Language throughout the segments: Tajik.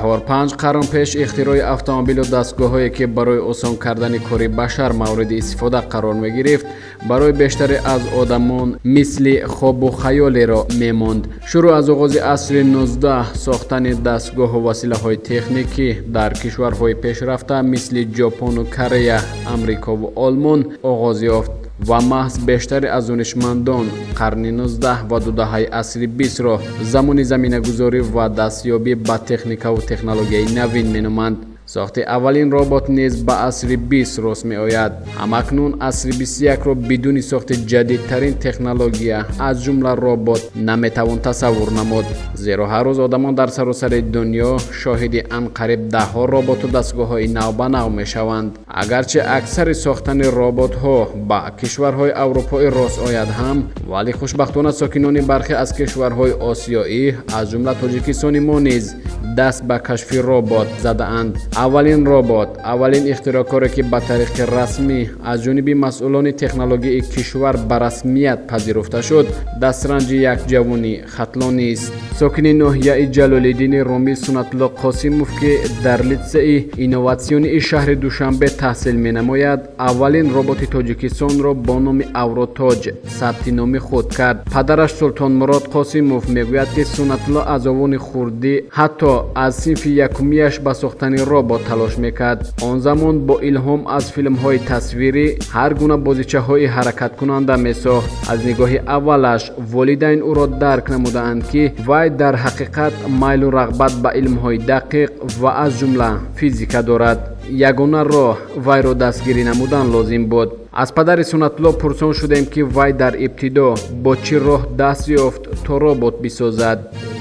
4-5 қарн пеш ихтирои автомобилу дастгоҳҳое ки барои осон кардани кори башар мавриди истифода қарор мегирифт, барои бештаре аз одамон мисли хобу хаёлеро мемонд. шурӯъ аз оғози асри 19 сохтани дастгоҳу василаҳои техникӣ дар кишварҳои пешрафта мисли ҷопону Корея, амрикову олмон оғоз ёфт ва маҳз бештари аз донишмандон қарни 19 ва ду даҳаи асри 20ро замони заминагузорӣ ва дастёбӣ ба техникаву технологияи навин меноманд. сохти аввалин робот низ ба асри 20 рост меояд. ҳамакнун асри 21ро бидуни сохти ҷадидтарин технология аз ҷумла робот наметавон тасаввур намуд, зеро ҳар рӯз одамон дар саросари дунё шоҳиди анқариб даҳҳо роботу дастгоҳҳои навбанав мешаванд. агарчи аксари сохтани роботҳо ба кишварҳои аврупоӣ рост ояд ҳам, вале хушбахтона сокинони бархе аз кишварҳои осиёӣ аз ҷумла тоҷикистони мо низ даст ба кашфи робот задаанд. аввалин робот, аввалин ихтироъкоре ки ба тариқи расмӣ аз ҷониби масъулони технологияи кишвар ба расмият пазируфта шуд, дастранҷи як ҷавони хатлонист. сокини ноҳияи ҷалолиддини Румӣ Сунатулло Қосимов ки дар литсеи инноватсионии шаҳри Душанбе таҳсил менамояд, аввалин роботи Тоҷикистонро бо номи Авротоҷ сабти номи худ кард. падараш Султонмурод Қосимов мегӯяд ки Сунатулло аз овони хурдӣ ҳатто аз синфи якумияш ба сохтани робот талош мекард. он замон бо илҳом аз филмҳои тасвирӣ ҳар гуна бозичаҳои ҳаракаткунанда месохт. аз нигоҳи аввалаш волидайн ӯро дарк намудаанд ки вай дар ҳақиқат майлу рағбат ба илмҳои дақиқ ва аз ҷумла физика дорад. ягона роҳ вайро дастгирӣ намудан лозим буд. аз падари Сунатулло пурсон шудем ки вай дар ибтидо бо чӣ роҳ даст ёфт то робот бисозад.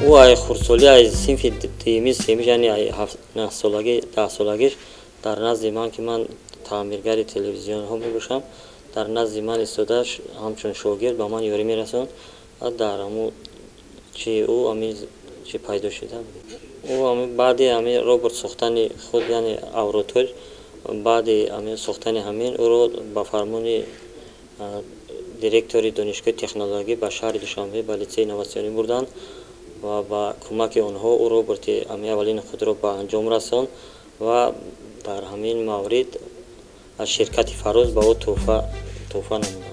ӯ ай хурдсолӣ ай синфи тимис яъне ай 10 солагиш дар назди ман ки ман таъмиргари телевизионҳо мебошам, дар назди ман истодааш ҳамчун шогирд ба ман ёрӣ мерасонд. дар ҳамун чи ӯ чи пайдо шуда ӯ баъди ҳамин робот сохтани худ яъне Авротоҷ, баъди сохтани ҳамин ӯро ба фармони директори донишгоҳи технологӣ ба шаҳри Душанбе ба литсеи инноватсионӣ бурданд ва ба кӯмаки онҳо ӯ роботи аввалини худро ба анҷом расонд ва дар ҳамин маврид аз ширкати Фароз ба ӯ тӯҳфа намуданд.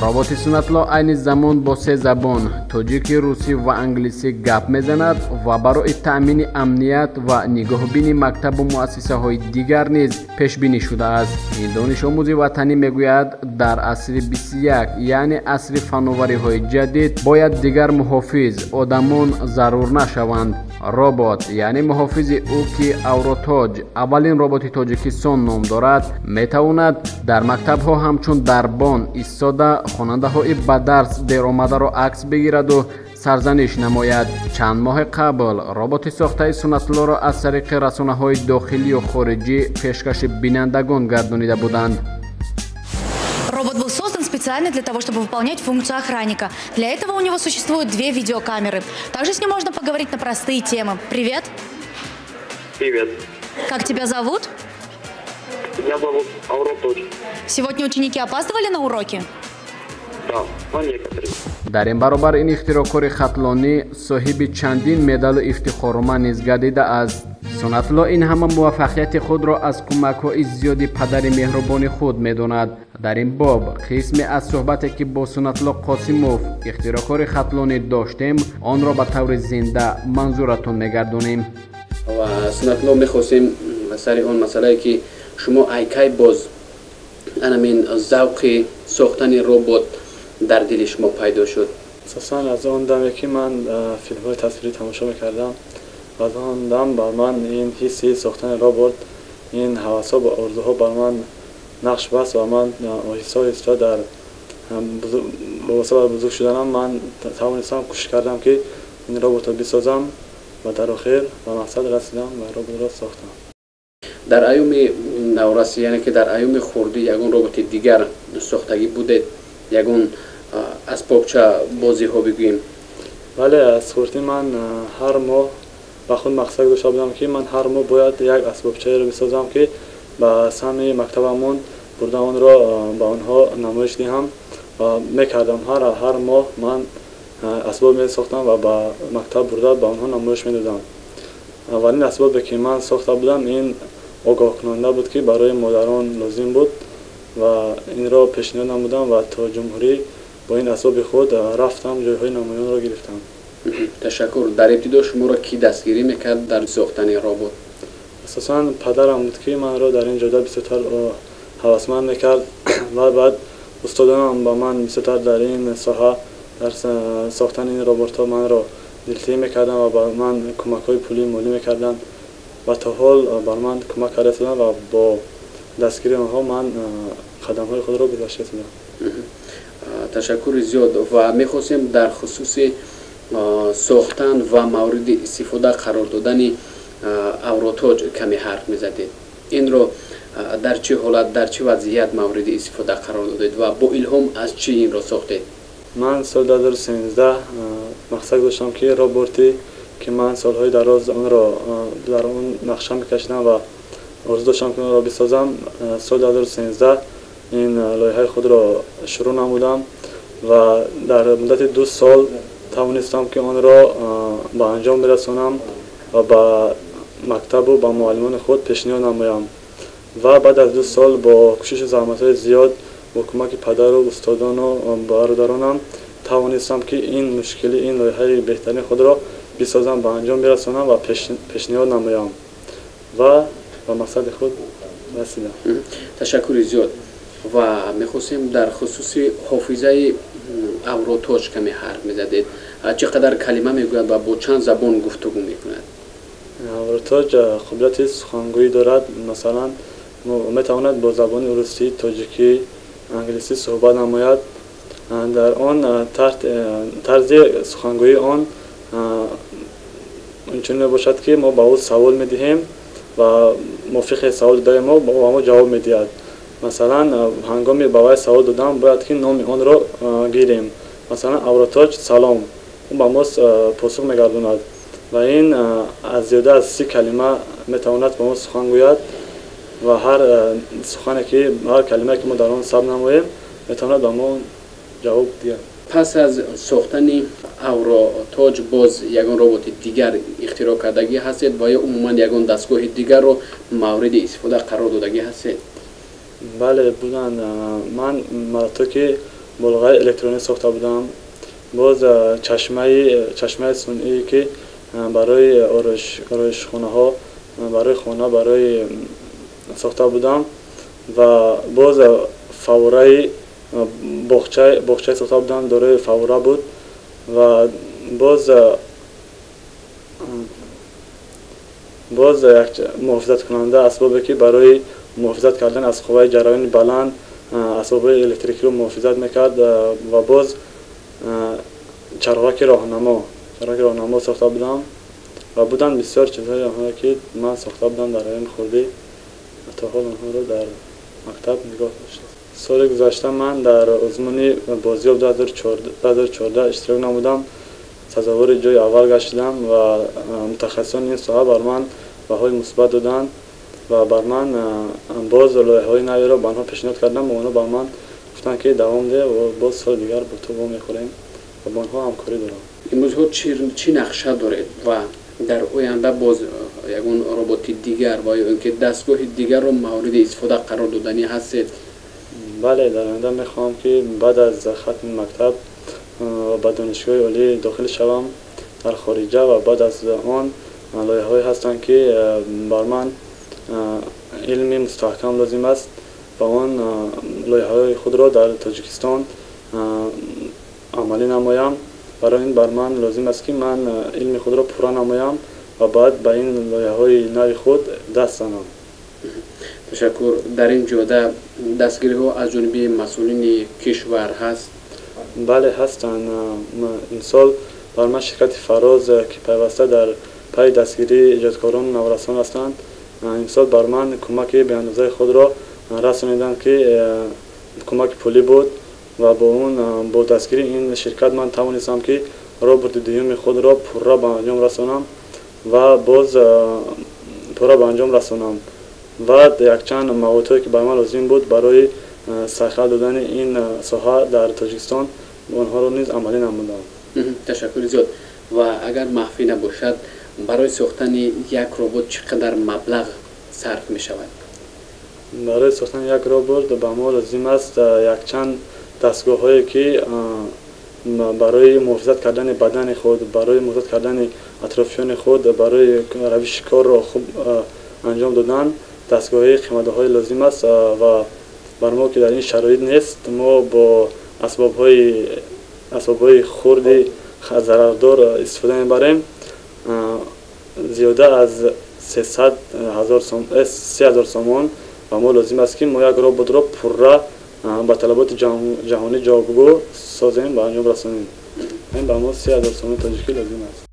роботи Сунатулло айни замон бо 3 забон тоҷикӣ, русӣ ва англисӣ гап мезанад ва барои таъмини амният ва нигоҳубини мактабу муассисаҳои дигар низ пешбинӣ шудааст. ин донишомӯзи ватанӣ мегӯяд, дар асри 21 яъне асри фанновариҳои ҷадид бояд дигар муҳофиз одамон зарур нашаванд. робот яъне муҳофизи ӯ ки Авротоҷ аввалин роботи Тоҷикистон ном дорад, метавонад дар мактабҳо ҳамчун дарбон истода хонандаҳои ба дарс деромадаро акс бигираду сарзаниш намояд. чанд моҳи қабл роботи сохтаи Сунатуллоро аз тариқи расонаҳои дохилию хориҷӣ пешкаши бинандагон гардонида буданд. Робот был создан специально для того, чтобы выполнять функцию охранника. Для этого у него существуют 2 видеокамеры. Также с ним можно поговорить на простые темы. Привет. Привет. Как тебя зовут? Меня зовут Авротоҷ. Сегодня ученики опаздывали на уроки? Да, но некоторые. дар ин баробар ин ихтироъкори хатлонӣ соҳиби чандин медалу ифтихорума низ гардидааст. Сунатулло ин ҳама муваффақияти худро аз кӯмакҳои зиёди падари меҳрубони худ медонад. дар ин боб қисме аз суҳбате ки бо Сунатулло Қосимов ихтироъкори хатлонӣ доштем, онро ба таври зинда манзуратон мегардонем. ва Сунатулло мехостем сари он масъалае ки шумо айкай боз анамин завқи сохтани робот дар дили шумо пайдо шуд? асосан аз он даме ки ман филмҳои тасвирӣ тамошо мекардам, аз он дам бар ман ин ҳисси сохтани робот, ин ҳавасҳо ва орзуҳо бар ман нақш баст ва ман оҳиста дар бовосита ба бузург шуданам ман тавонистам кӯшиш кардам ки ин роботро бисозам ва дар охир ба мақсад расидам ва роботро сохтам. дар айёми наврасӣ, яъне ки дар айёми хурдӣ ягон роботи дигар сохтагӣ будед, ягон асбобча бозиҳо бигӯем? бале, аз хурдӣ ман ҳар моҳ ба худ мақсад дошта будам ки ман ҳар моҳ бояд як асбобчаеро бисозам ки ба самии мактабамон бурда онро ба онҳо намоиш диҳам ва мекардам. ҳар моҳ ман асбоб месохтам ва ба мактаб бурда ба онҳо намоиш медодам. اولین اسبابی که من ساخته بودم این آگاه کننده بود که برای مادران لازم بود و این را پیشنهاد نمودم و تا جمهوری با این اسباب خود رفتم جایهای نمایان را گرفتم. تشکر. در ابتدا شما را کی دستگیری میکرد در ساختن ربات؟ اساساً پدرم بود که من را در این جاده بسیار هوسمند میکرد و بعد استادانم با من بسیار در این ساحه در ساختن این ربات ها من را دلتیزی میکردن و با من کمک های پولی مالی میکردن و تا حال بر من کمک کرده بودن و با دستگیری آنها من قدم های خود را گذاشته بودم. تشکر زیاد. و میخواستیم در خصوص ساختن و مورد استفاده قرار دادن اوروتاج کمی حرف میزدید. این رو در چه حالت در چه وضعیت مورد استفاده قرار دادید و با الهام از چی این را ساختید؟ من سال 2013 مقصد داشتم که رباتی که من سالهای دراز آن را در اون نقشه میکشیدم و آرزو داشتم که آن را بسازم. سال 2013 این لایحه خود را شروع نمودم و در مدت 2 سال توانستم که آن را به انجام برسانم و به مکتب و به معلمان خود پیشنهاد نمایم و بعد از 2 سال با کوشش و زحمت‌های زیاد با کمک پدر و استادان و برادرانم توانستم که این مشکلی این لایحه بهترین خود را بسازم به انجام برسانم و پیشنهاد نمایم و به مقصد خود رسیدم. تشکر زیاد. و میخواستیم در خصوص حافظه اوروتاج کمی حرف میزدید. چقدر کلمه میگوید و با چند زبان گفتگو میکند؟ اوروتاج قدرت سخنگویی دارد. مثلا میتواند با زبان روسی، تاجیکی، انگلیسی صحبت نماید. در آن طرز سخنگویی آن اینچنین باشد که ما با او سوال میدهیم و موافق سوال داده ما با ما جواب میدهد. مثلا هنگامی با وی سوال دادم باید که نام آن را گیریم. مثلا اوروتاج سلام، اون با ما پاسخ میگرداند و این از زیاده از 30 کلمه میتواند با ما سخن گوید و هر سخنی که هر کلمه که ما در آن ثبت نماییم میتواند با ما جواب دهد. پس از ساختن اوروتاج باز یگان ربات دیگر اختراع کردگی هستید و یا عموما یگان دستگاه دیگر رو مورد استفاده قرار دادگی هستید؟ بله بودن. من مراتب که بلغای الکترونیک ساخته بودم. باز چشمه صنعی که برای آرایش خانه ها برای خانه برای ساخته بودم و باز فواره باغچه ساخته بودم دارای فواره بود و باز یک محافظت کننده اسبابی که برای محافظت کردن از قوه جریان بلند اسباب الکتریکی رو محافظت میکرد و باز چراغک راهنما ساخته بودم و بودن بسیار چیزهای آنها که من ساخته بودم در این خورده تا حال آنها رو در مکتب نگاه داشتم. سال گذشته من در آزمون بازیاب 2014 اشتراک نمودم، سزاوار جای اول گشتم و متخصصان این ساحه بر من بهای مثبت دادن و بر من باز لایحه‌های نوی را به آنها پیشنهاد کردم و آنها بر من گفتن که دوام ده و باز سال دیگر با تو میخوریم و با آنها همکاری دارم. امروز ها چی نقشه دارید و در آینده باز یگان ربات دیگر و یا اینکه دستگاه دیگر رو مورد استفاده قرار دادنی هستید؟ بله در آینده میخوام که بعد از ختم مکتب به دانشگاه عالی داخل شوم در خارجه و بعد از آن لایحه‌هایی هستند که بر من علمی مستحکم لازم است و آن لایحه‌های خود را در تاجیکستان عملی نمایم. برای این بر من لازم است که من علم خود را پورا نمایم و بعد به این لایحه‌های نوی خود دست زنم. تشکر. در این جاده دستگیری ها از جانب مسئولین کشور هست؟ بله هستند. این سال بر من شرکت فراز که پیوسته در پای دستگیری ایجادکاران نورسان هستند این سال بر من کمک به اندازه خود را رسانیدند که کمک پولی بود و با دستگیری این شرکت من توانستم که ربات دوم خود را پورا به انجام رسانم و باز پورا به انجام رسانم و یک چند موادی که برای من لازم بود برای سرخط دادن این ساحه در تاجیکستان آنها را نیز عملی نمودم. تشکر زیاد. و اگر مخفی نباشد برای ساختن یک ربات چقدر مبلغ صرف می شود؟ برای ساختن یک ربات به ما لازم است یک چند دستگاه هایی که برای محافظت کردن بدن خود، برای محافظت کردن اطرافیان خود، برای روش کار را خوب انجام دادن دستگاه قیمت‌های لازم است و بر ما که در این شرایط نیست ما با اسباب های خرد ضرردار استفاده می‌بریم. زیاده از 3,000 سامان و ما لازم است که ما یک ربات را پورا با طلبات جهانی جوابگو سازیم و انجام رسانیم. این با ما 3,000 سامان تاجیکی لازم است.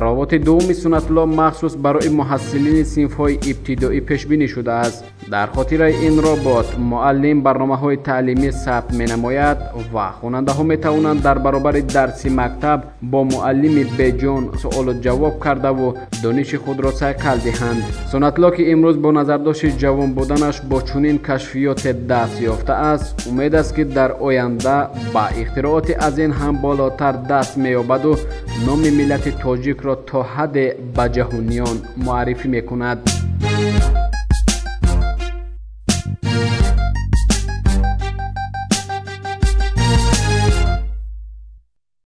رابط دوم سنت الله مخصوص برای محصلین صنف‌های ابتدایی پیش بینی شده است. در خاطر این رابط معلم برنامه‌های تعلیمی ثبت می‌نماید و خواننده‌ها می‌توانند در برابر درس مکتب با معلم بجان سوال و جواب کرده و دانش خود را صقل دهند. سنت الله که امروز با نظرداشت جوان بودنش با چنین کشفیات دست یافته است، امید است که در آینده با اختراعات از این هم بالاتر دست می‌یابد و نام ملت تاجیک را تا حد به جهانیان معرفی می‌کند.